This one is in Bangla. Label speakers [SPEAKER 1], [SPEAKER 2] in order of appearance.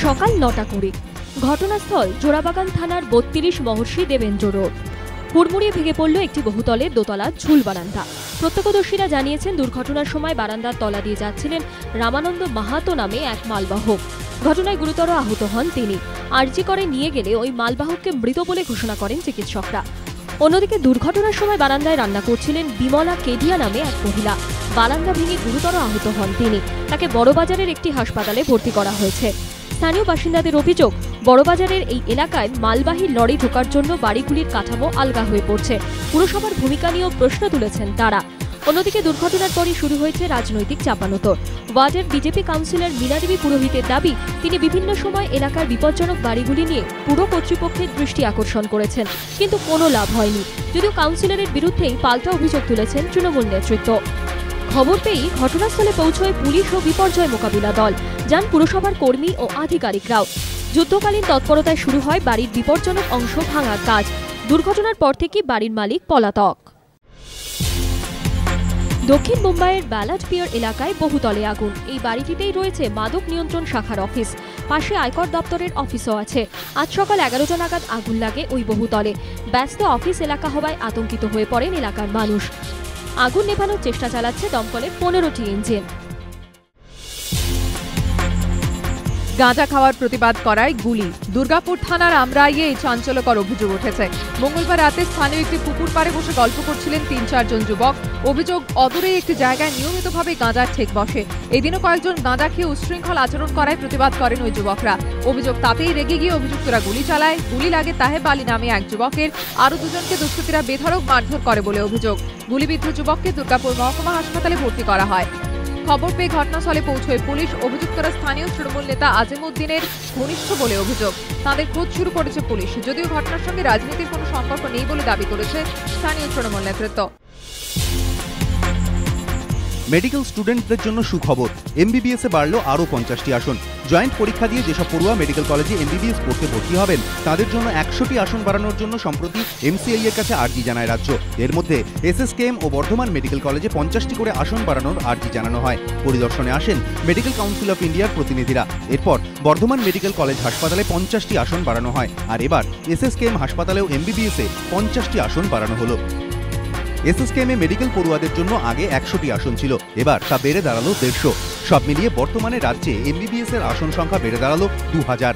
[SPEAKER 1] সকাল ৯টা ২০। ঘটনাস্থল জোড়াবাগান থানার ৩২ মহর্ষি দেবেন্দ্র রোড। হুড়মুড়িয়ে ভেঙে পড়ল একটি বহুতলের দোতলা ঝুল বারান্দা। প্রত্যক্ষদর্শীরা জানিয়েছেন, দুর্ঘটনার সময় বারান্দার তলা দিয়ে যাচ্ছিলেন রামানন্দ মাহাতো নামে এক মালবাহক। ঘটনায় গুরুতর আহত হন তিনি। আরজি করে নিয়ে গেলে ওই মালবাহককে মৃত বলে ঘোষণা করেন চিকিৎসকরা। অন্যদিকে দুর্ঘটনার সময় বারান্দায় রান্না করছিলেন বিমলা কেডিয়া নামে এক মহিলা। বারান্দা ভেঙে গুরুতর আহত হন তিনি। তাকে বড়বাজারের একটি হাসপাতালে ভর্তি করা হয়েছে। স্থানীয় বাসিন্দাদের অভিযোগ, বড়বাজারের এই এলাকায় মালবাহী লরি ঢোকার জন্য বাড়িগুলির কাঠামো আলগা হয়ে পড়ছে। পুরসভার ভূমিকা নিয়েও প্রশ্ন তুলেছেন তারা। অন্যদিকে দুর্ঘটনার পরই শুরু হয়েছে রাজনৈতিক চাপানোতর। ওয়ার্ডের বিজেপি কাউন্সিলর মীনাদেবী পুরোহিতের দাবি, তিনি বিভিন্ন সময় এলাকার বিপজ্জনক বাড়িগুলি নিয়ে পুর কর্তৃপক্ষের দৃষ্টি আকর্ষণ করেছেন, কিন্তু কোনো লাভ হয়নি। যদিও কাউন্সিলরের বিরুদ্ধেই পাল্টা অভিযোগ তুলেছেন তৃণমূল নেতৃত্ব। খবর পেয়েই ঘটনাস্থলে পৌঁছয় পুলিশ ও বিপর্যয় মোকাবিলা দল। যান পুরসভার কর্মী ও আধিকারিকরাও। যুদ্ধকালীন তৎপরতায় শুরু হয় বাড়ির বিপজ্জনক অংশ ভাঙার কাজ। দুর্ঘটনার পর থেকে বাড়ির মালিক পলাতক। দক্ষিণ মুম্বাইয়ের ব্যালাড পিয়ার এলাকায় বহুতলে আগুন। এই বাড়িটিতেই রয়েছে মাদক নিয়ন্ত্রণ শাখার অফিস। পাশে আয়কর দপ্তরের অফিসও আছে। আজ সকাল 11টা নাগাদ আগুন লাগে ওই বহুতলে। ব্যস্ত অফিস এলাকা হওয়ায় আতঙ্কিত হয়ে পড়েন এলাকার মানুষ। আগুন নেভানোর চেষ্টা চালাচ্ছে দমকলের 15টি ইঞ্জিন।
[SPEAKER 2] গাঁজা খাওয়ার প্রতিবাদ করায় গুলি। দুর্গাপুর থানার আমরাইয়ে এই চাঞ্চল্যকর অভিযোগ উঠেছে। মঙ্গলবার রাতে স্থানীয় একটি পুকুর পাড়ে বসে গল্প করছিলেন ৩-৪ জন যুবক। অভিযোগ, অদূরে একটি জায়গায় নিয়মিতভাবে গাঁজার ঠেক বসে। এদিনও কয়েকজন গাঁজা খেয়ে উচ্ছৃঙ্খল আচরণ করায় প্রতিবাদ করেন ওই যুবকরা। অভিযোগ, তাতেই রেগে গিয়ে অভিযুক্তরা গুলি চালায়। গুলি লাগে তাহেব আলী নামে এক যুবকের। আরও দুজনকে দুষ্কৃতীরা বেধড়ক মারধর করে বলে অভিযোগ। গুলিবিদ্ধ যুবককে দুর্গাপুর মহকুমা হাসপাতালে ভর্তি করা হয়। খবর পেয়ে ঘটনাস্থলে পৌঁছয় পুলিশ। অভিযুক্তরা স্থানীয় তৃণমূল নেতা আজিমউদ্দিনের ঘনিষ্ঠ বলে অভিযোগ। তাদের খোঁজ শুরু করেছে পুলিশ। যদিও ঘটনার সঙ্গে রাজনীতির কোনো সম্পর্ক নেই বলে দাবি করেছে স্থানীয় তৃণমূল নেতৃত্ব।
[SPEAKER 3] মেডিকেল স্টুডেন্টদের জন্য সুখবর, এমবিবিএস এ বাড়ল আরও 50টি আসন। জয়েন্ট পরীক্ষা দিয়ে যেসব পড়ুয়া মেডিকেল কলেজে এমবিবিএস পড়তে ভর্তি হবেন, তাদের জন্য 100টি আসন বাড়ানোর জন্য সম্প্রতি এমসিআই এর কাছে আর্জি জানায় রাজ্য। এর মধ্যে এসএসকেএম ও বর্ধমান মেডিকেল কলেজে 50টি করে আসন বাড়ানোর আর্জি জানানো হয়। পরিদর্শনে আসেন মেডিকেল কাউন্সিল অফ ইন্ডিয়ার প্রতিনিধিরা। এরপর বর্ধমান মেডিকেল কলেজ হাসপাতালে 50টি আসন বাড়ানো হয়। আর এবার এসএসকেএম হাসপাতালেও এমবিবিএস এ 50টি আসন বাড়ানো হলো। এসএসকেএম এ মেডিকেল পড়ুয়াদের জন্য আগে 100টি আসন ছিল, এবার তা বেড়ে দাঁড়ালো 150। সব মিলিয়ে বর্তমানে রাজ্যে এমবিবিএস এর আসন সংখ্যা বেড়ে দাঁড়ালো 2000।